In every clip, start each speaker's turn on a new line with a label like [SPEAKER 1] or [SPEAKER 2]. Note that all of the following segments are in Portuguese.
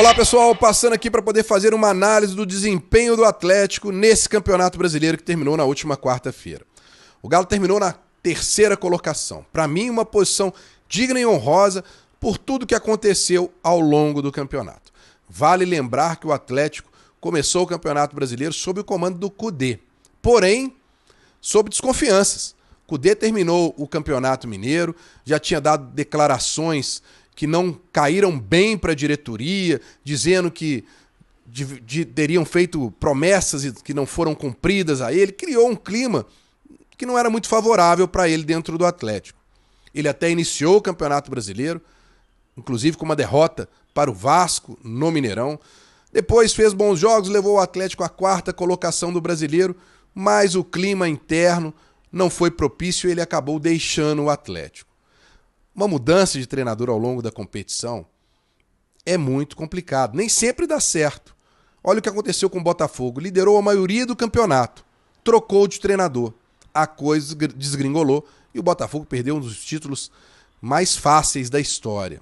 [SPEAKER 1] Olá pessoal, passando aqui para poder fazer uma análise do desempenho do Atlético nesse Campeonato Brasileiro que terminou na última quarta-feira. O Galo terminou na terceira colocação. Para mim, uma posição digna e honrosa por tudo que aconteceu ao longo do campeonato. Vale lembrar que o Atlético começou o Campeonato Brasileiro sob o comando do Kudê, porém, sob desconfianças. Kudê terminou o Campeonato Mineiro, já tinha dado declarações que não caíram bem para a diretoria, dizendo que teriam feito promessas que não foram cumpridas a ele, criou um clima que não era muito favorável para ele dentro do Atlético. Ele até iniciou o Campeonato Brasileiro, inclusive com uma derrota para o Vasco no Mineirão. Depois fez bons jogos, levou o Atlético à quarta colocação do Brasileiro, mas o clima interno não foi propício e ele acabou deixando o Atlético. Uma mudança de treinador ao longo da competição é muito complicado. Nem sempre dá certo. Olha o que aconteceu com o Botafogo. Liderou a maioria do campeonato. Trocou de treinador. A coisa desgringolou e o Botafogo perdeu um dos títulos mais fáceis da história.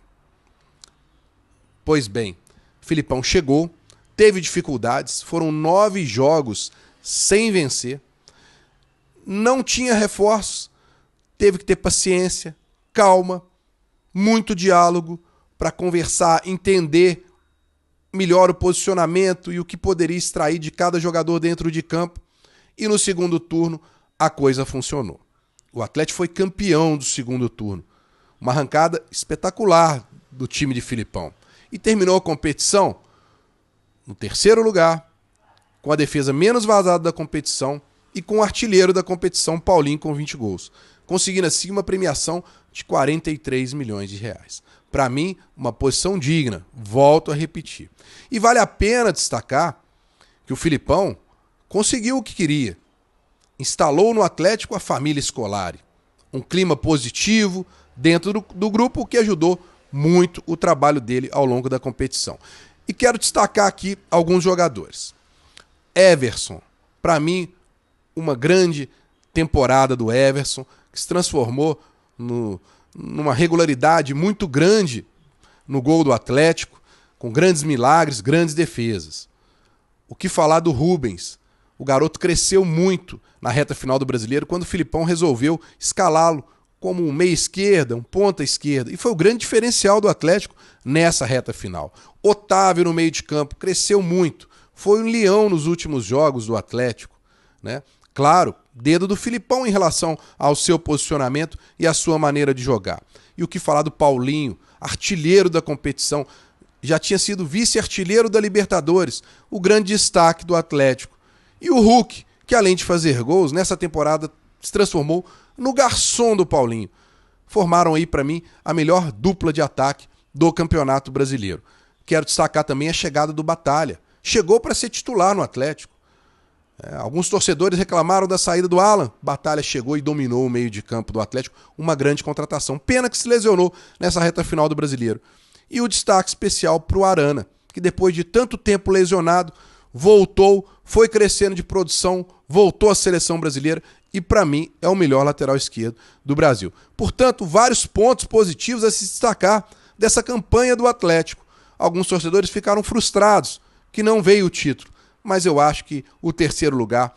[SPEAKER 1] Pois bem, Filipão chegou, teve dificuldades, foram 9 jogos sem vencer. Não tinha reforços, teve que ter paciência, calma, muito diálogo para conversar, entender melhor o posicionamento e o que poderia extrair de cada jogador dentro de campo. E no segundo turno a coisa funcionou. O Atlético foi campeão do segundo turno. Uma arrancada espetacular do time de Filipão. E terminou a competição no terceiro lugar, com a defesa menos vazada da competição e com o artilheiro da competição, Paulinho, com 20 gols. Conseguindo assim uma premiação de 43 milhões de reais. Para mim, uma posição digna, volto a repetir. E vale a pena destacar que o Filipão conseguiu o que queria. Instalou no Atlético a família Scolari. Um clima positivo dentro do grupo que ajudou muito o trabalho dele ao longo da competição. E quero destacar aqui alguns jogadores. Everson, para mim, uma grande temporada do Everson, que se transformou numa regularidade muito grande no gol do Atlético, com grandes milagres, grandes defesas. O que falar do Rubens? O garoto cresceu muito na reta final do Brasileiro quando o Filipão resolveu escalá-lo como um meia-esquerda, um ponta-esquerda. E foi o grande diferencial do Atlético nessa reta final. Otávio no meio de campo cresceu muito. Foi um leão nos últimos jogos do Atlético, né? Claro, dedo do Filipão em relação ao seu posicionamento e à sua maneira de jogar. E o que falar do Paulinho, artilheiro da competição, já tinha sido vice-artilheiro da Libertadores, o grande destaque do Atlético. E o Hulk, que além de fazer gols, nessa temporada se transformou no garçom do Paulinho. Formaram aí para mim a melhor dupla de ataque do Campeonato Brasileiro. Quero destacar também a chegada do Batalha. Chegou para ser titular no Atlético. Alguns torcedores reclamaram da saída do Alan. Batalha chegou e dominou o meio de campo do Atlético. Uma grande contratação. Pena que se lesionou nessa reta final do Brasileiro. E o destaque especial para o Arana, que depois de tanto tempo lesionado, voltou, foi crescendo de produção, voltou à seleção brasileira e, para mim, é o melhor lateral esquerdo do Brasil. Portanto, vários pontos positivos a se destacar dessa campanha do Atlético. Alguns torcedores ficaram frustrados que não veio o título, mas eu acho que o terceiro lugar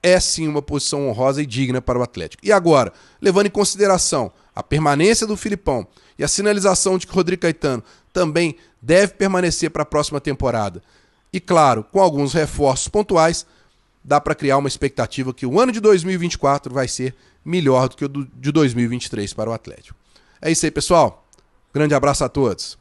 [SPEAKER 1] é sim uma posição honrosa e digna para o Atlético. E agora, levando em consideração a permanência do Filipão e a sinalização de que o Rodrigo Caetano também deve permanecer para a próxima temporada, e claro, com alguns reforços pontuais, dá para criar uma expectativa que o ano de 2024 vai ser melhor do que o de 2023 para o Atlético. É isso aí, pessoal. Grande abraço a todos.